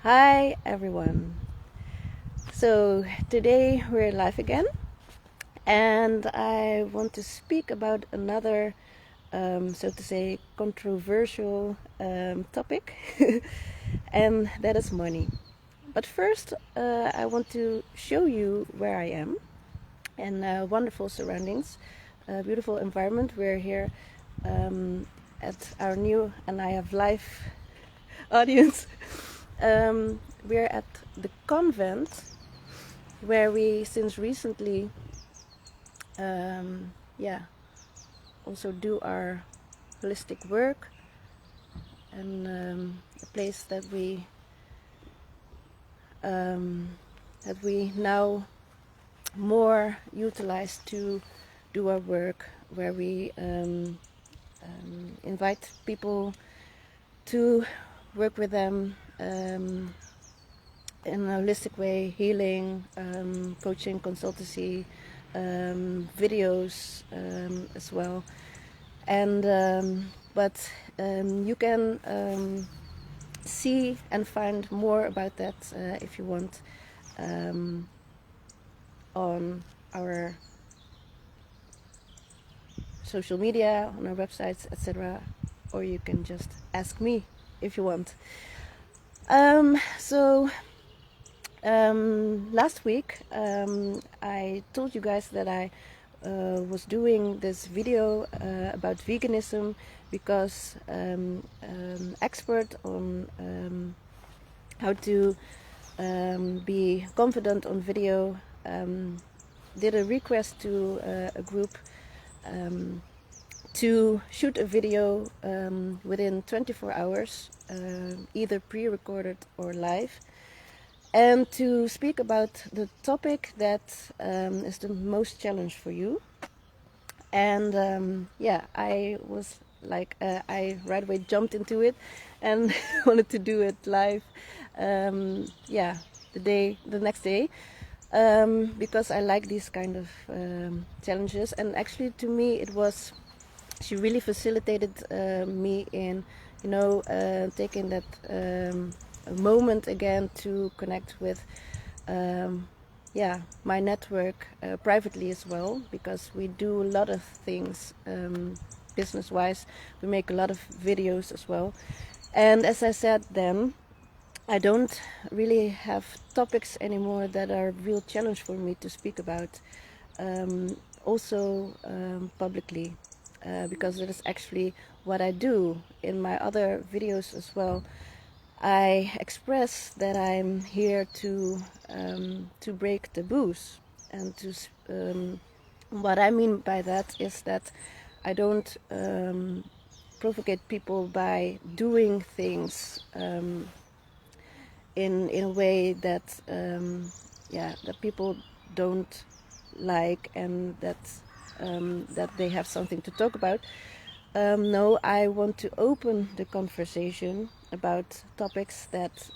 Hi everyone. So today we're live again, and I want to speak about another, so to say, controversial topic, and that is money. But first, I want to show you where I am and wonderful surroundings, beautiful environment. We're here at our new, and I have live audience. We're at the convent where we since recently yeah also do our holistic work, and a place that we now more utilize to do our work, where we invite people to work with them in a holistic way, healing, coaching, consultancy, videos as well. And but you can see and find more about that if you want on our social media, on our websites, etc. Or you can just ask me if you want. Last week I told you guys that I was doing this video about veganism because expert on how to be confident on video did a request to a group to shoot a video within 24 hours, either pre-recorded or live, and to speak about the topic that is the most challenge for you. And I was like, I right away jumped into it and wanted to do it live. The next day, because I like these kind of challenges. And actually, to me, she really facilitated me in, taking that moment again to connect with my network privately as well, because we do a lot of things business wise. We make a lot of videos as well, and as I said then, I don't really have topics anymore that are a real challenge for me to speak about also publicly, because that is actually what I do in my other videos as well. I express that I'm here to break taboos, and what I mean by that is that I don't provocate people by doing things in a way that that people don't like, and that they have something to talk about. No, I want to open the conversation about topics that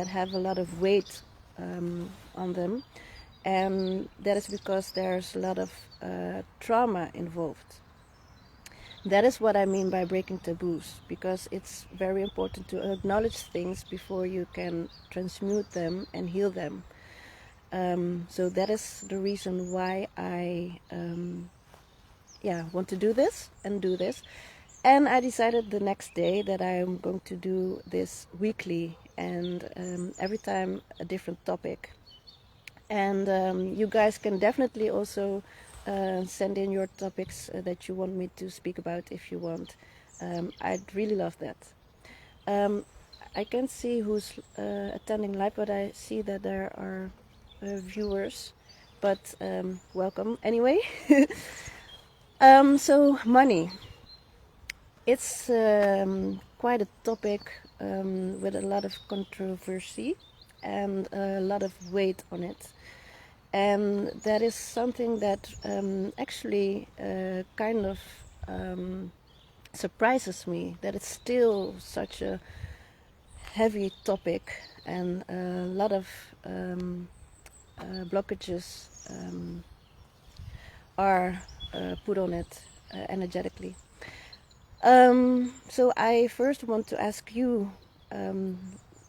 have a lot of weight on them, and that is because there's a lot of trauma involved. That is what I mean by breaking taboos, because it's very important to acknowledge things before you can transmute them and heal them. So that is the reason why I want to do this. And I decided the next day that I'm going to do this weekly, and every time a different topic. And you guys can definitely also send in your topics that you want me to speak about if you want. I'd really love that. I can't see who's attending live, but I see that there are viewers. But welcome anyway. So money. It's quite a topic with a lot of controversy and a lot of weight on it. And that is something that actually kind of surprises me, that it's still such a heavy topic, and a lot of blockages are put on it energetically. So I first want to ask you,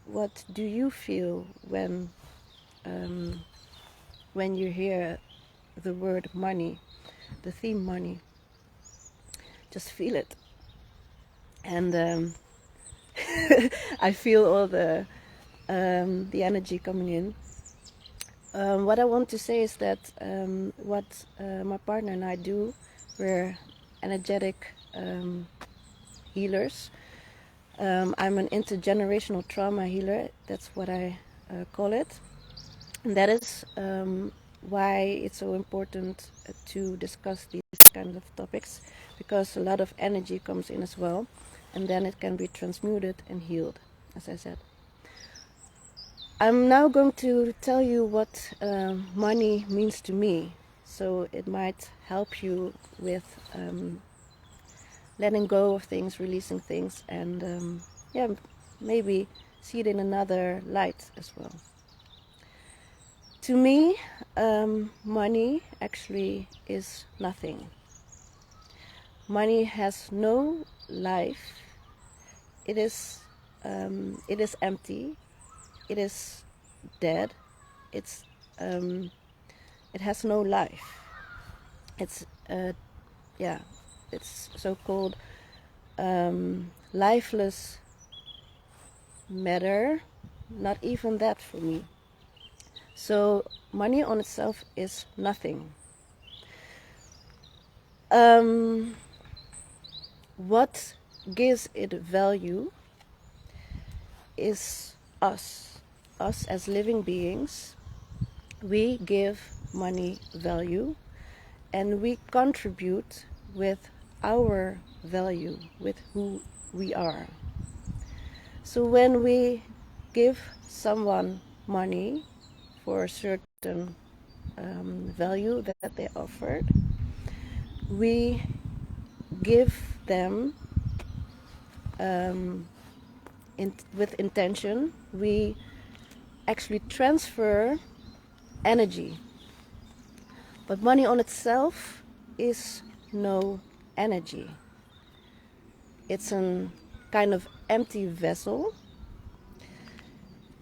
what do you feel when you hear the word money, the theme money? Just feel it. And I feel all the energy coming in. What I want to say is that what my partner and I do, we're energetic healers. I'm an intergenerational trauma healer. That's what I call it. And that is why it's so important to discuss these kind of topics, because a lot of energy comes in as well, and then it can be transmuted and healed, as I said. I'm now going to tell you what money means to me, so it might help you with letting go of things, releasing things, and yeah, maybe see it in another light as well. To me, money actually is nothing. Money has no life. It is empty. It is dead. It has no life. It's it's so-called lifeless matter. Not even that for me. So money on itself is nothing. What gives it value is us as living beings. We give money value, and we contribute with our value, with who we are. So when we give someone money for a certain value that they offered, we give them with intention. We actually transfer energy. But money on itself is no energy. It's a kind of empty vessel.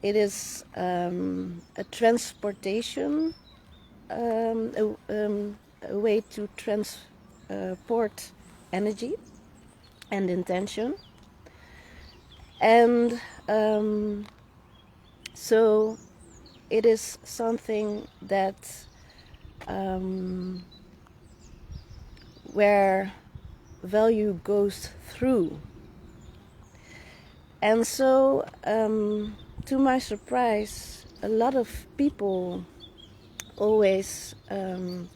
It is a transportation, a way to transport energy and intention. And so it is something that where value goes through. And so, to my surprise, a lot of people always, when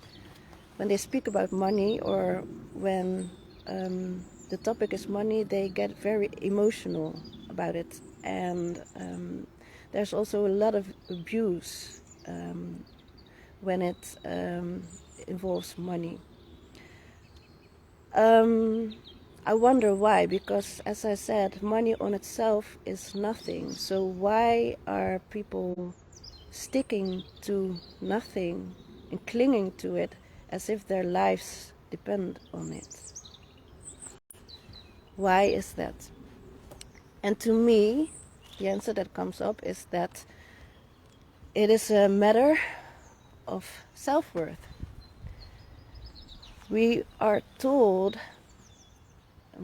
they speak about money, or when the topic is money, they get very emotional about it. And there's also a lot of abuse when it involves money. I wonder why, because as I said, money on itself is nothing. So why are people sticking to nothing and clinging to it as if their lives depend on it? Why is that? And to me, the answer that comes up is that it is a matter of self-worth. We are told,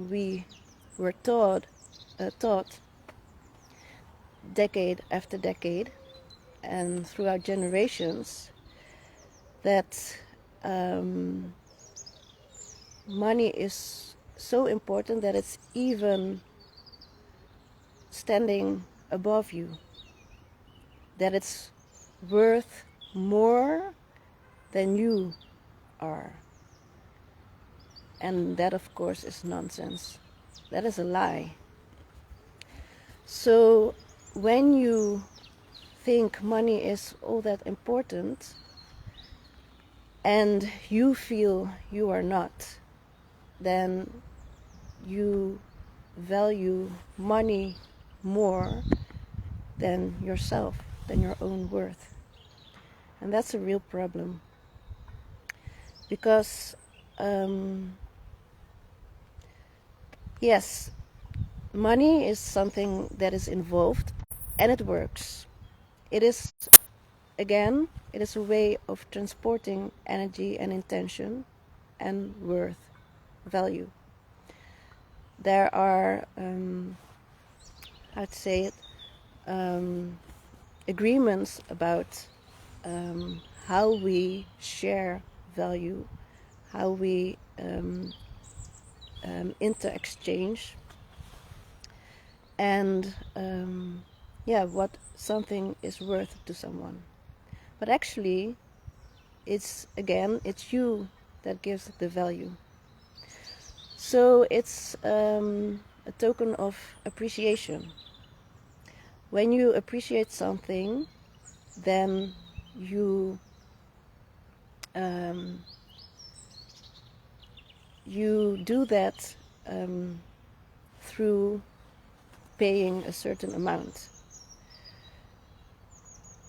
we were taught decade after decade and throughout generations that money is so important that it's even standing above you, that it's worth more than you are. And that, of course, is nonsense. That is a lie. So when you think money is all that important and you feel you are not, then you value money more than yourself, than your own worth. And that's a real problem. Because yes, money is something that is involved and it works. It is, again, it is a way of transporting energy and intention and worth, value. There are, how to say it, agreements about how we share value, how we inter-exchange, and what something is worth to someone. But actually, it's you that gives the value. So it's a token of appreciation. When you appreciate something, then you do that through paying a certain amount.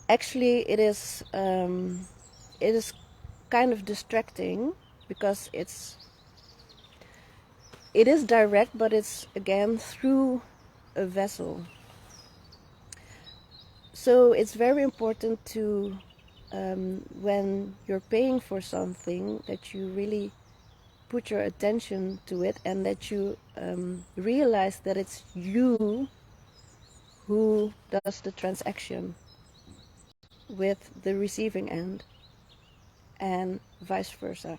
Actually, it is kind of distracting because it is direct, but it's again through a vessel. So it's very important to, when you're paying for something, that you really put your attention to it and that you realize that it's you who does the transaction with the receiving end and vice versa.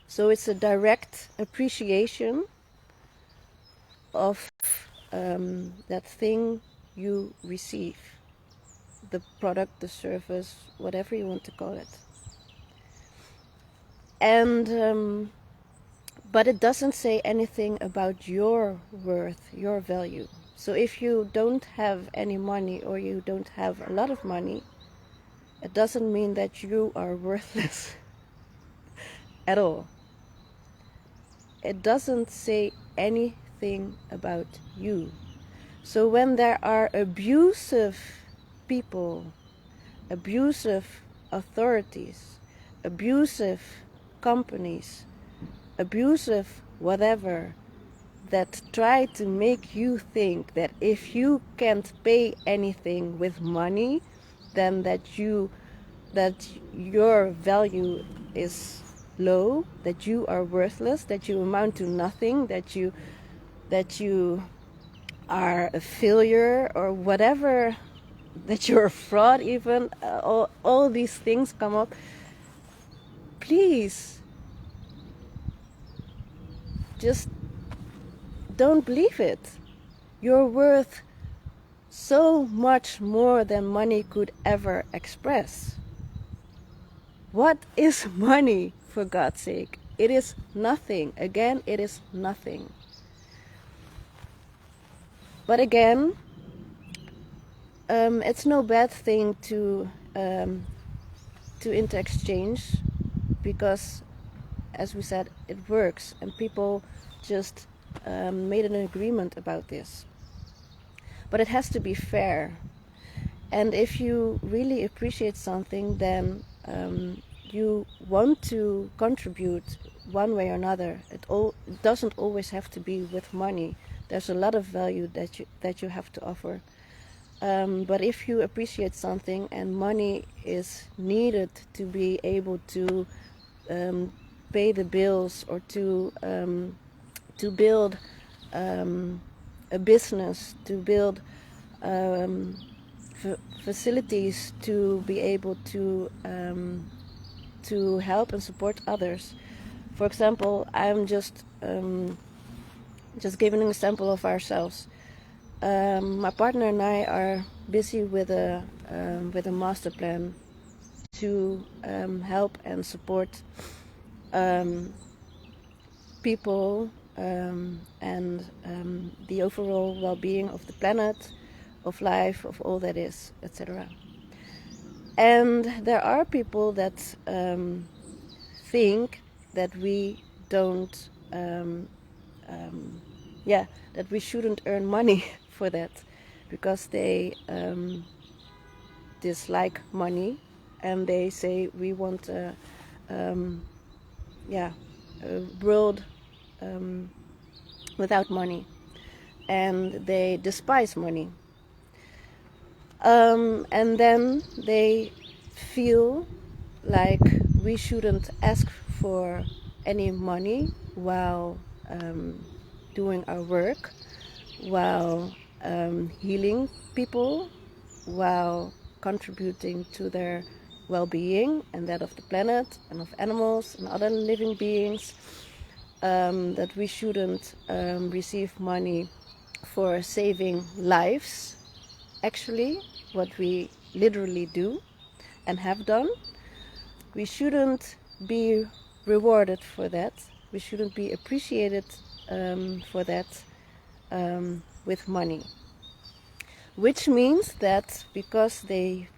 So it's a direct appreciation of that thing you receive, the product, the service, whatever you want to call it. And but it doesn't say anything about your worth, your value. So if you don't have any money or you don't have a lot of money, it doesn't mean that you are worthless at all. It doesn't say anything about you. So when there are abusive people, abusive authorities, abusive companies, abusive whatever, that try to make you think that if you can't pay anything with money, then that your value is low, that you are worthless, that you amount to nothing, that you are a failure or whatever, that you're a fraud even, all these things come up. Please, just don't believe it. You're worth so much more than money could ever express. What is money, for God's sake? It is nothing. Again, it is nothing. But again, it's no bad thing to interexchange, because, as we said, it works, and people just made an agreement about this. But it has to be fair. And if you really appreciate something, then you want to contribute one way or another. It doesn't always have to be with money. There's a lot of value that you have to offer. But if you appreciate something and money is needed to be able to pay the bills or to build a business, to build facilities, to be able to help and support others. For example, I'm just giving an example of ourselves. My partner and I are busy with a master plan to help and support people and the overall well-being of the planet, of life, of all that is, etc. And there are people that think that we don't, that we shouldn't earn money for that, because they dislike money, and they say we want a world without money, and they despise money. And then they feel like we shouldn't ask for any money while doing our work, while healing people, while contributing to their well-being and that of the planet and of animals and other living beings, that we shouldn't receive money for saving lives, actually, what we literally do and have done. We shouldn't be rewarded for that. We shouldn't be appreciated for that with money. Which means that because they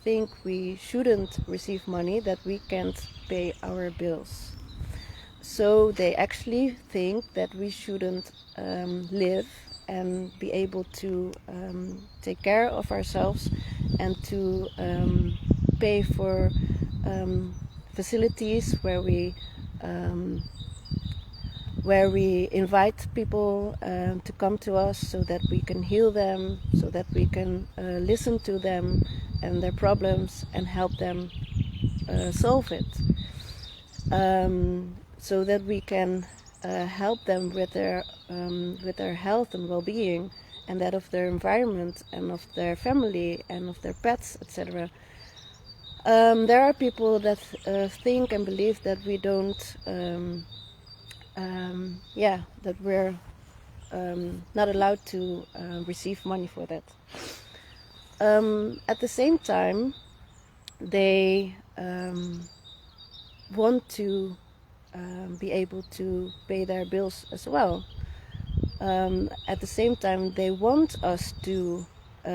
think we shouldn't receive money, that we can't pay our bills. So they actually think that we shouldn't live and be able to take care of ourselves and to pay for facilities where we invite people to come to us so that we can heal them, so that we can listen to them and their problems and help them solve it, so that we can help them with their health and well-being and that of their environment and of their family and of their pets, etc. There are people that think and believe that we don't that we're not allowed to receive money for that. At the same time, they want to be able to pay their bills as well. At the same time, they want us to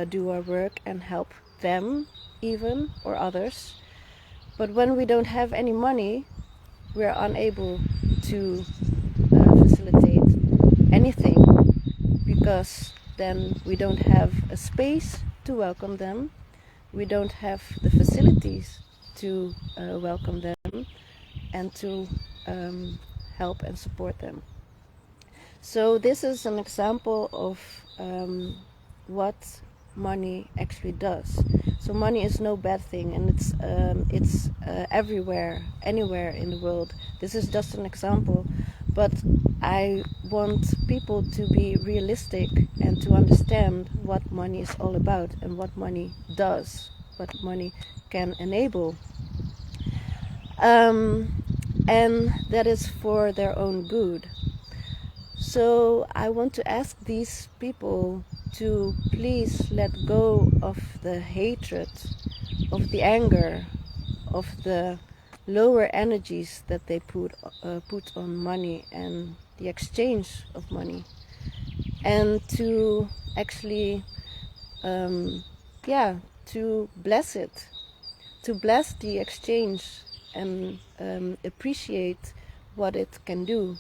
do our work and help them even, or others. But when we don't have any money, we're unable to facilitate anything, because then we don't have a space to welcome them, we don't have the facilities to welcome them and to help and support them. So this is an example of what money actually does. So money is no bad thing, and it's everywhere, anywhere in the world. This is just an example, but I want people to be realistic and to understand what money is all about and what money does, what money can enable, and that is for their own good. So I want to ask these people to please let go of the hatred, of the anger, of the lower energies that they put on money and the exchange of money, and to actually to bless it, to bless the exchange and appreciate what it can do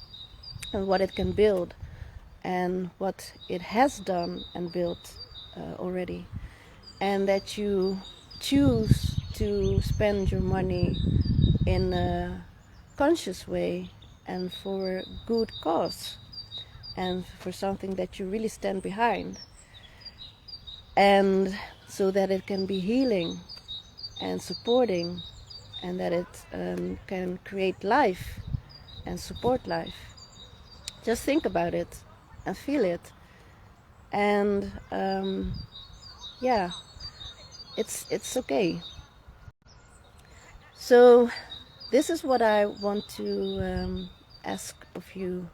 and what it can build and what it has done and built already, and that you choose to spend your money in a conscious way and for a good cause and for something that you really stand behind, and so that it can be healing and supporting, and that it can create life and support life. Just think about it and feel it, and it's okay. So this is what I want to ask of you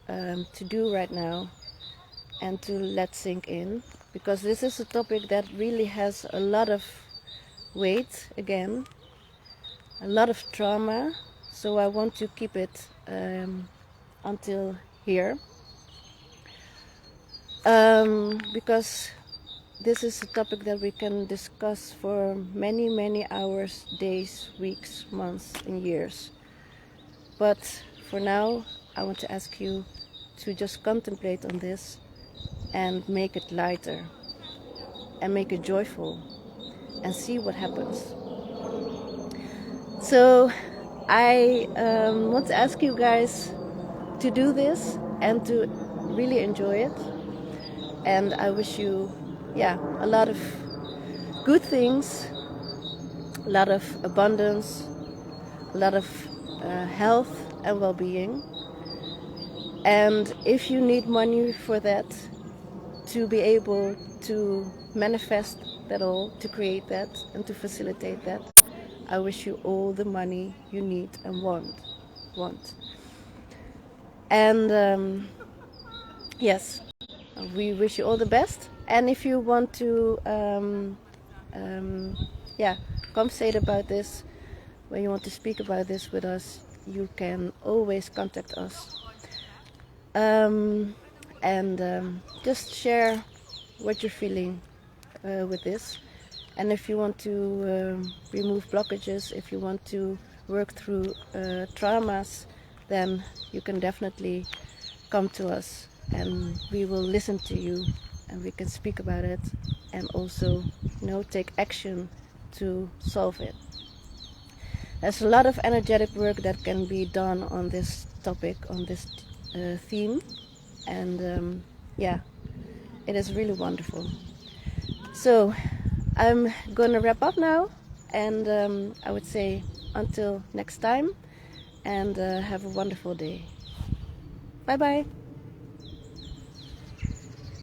to do right now and to let sink in, because this is a topic that really has a lot of weight, again, a lot of trauma. So I want to keep it until here, because this is a topic that we can discuss for many, many hours, days, weeks, months, and years. But for now, I want to ask you to just contemplate on this and make it lighter and make it joyful and see what happens. So I want to ask you guys to do this and to really enjoy it. And I wish you yeah, a lot of good things, a lot of abundance, a lot of health and well-being. And if you need money for that, to be able to manifest that all, to create that and to facilitate that, I wish you all the money you need and want. And yes, we wish you all the best. And if you want to yeah, conversate about this, when you want to speak about this with us, you can always contact us. And just share what you're feeling with this. And if you want to remove blockages, if you want to work through traumas, then you can definitely come to us and we will listen to you and we can speak about it and also, you know, take action to solve it. There's a lot of energetic work that can be done on this topic, on this theme, and yeah, it is really wonderful. So I'm gonna wrap up now, and I would say until next time, and have a wonderful day. Bye bye.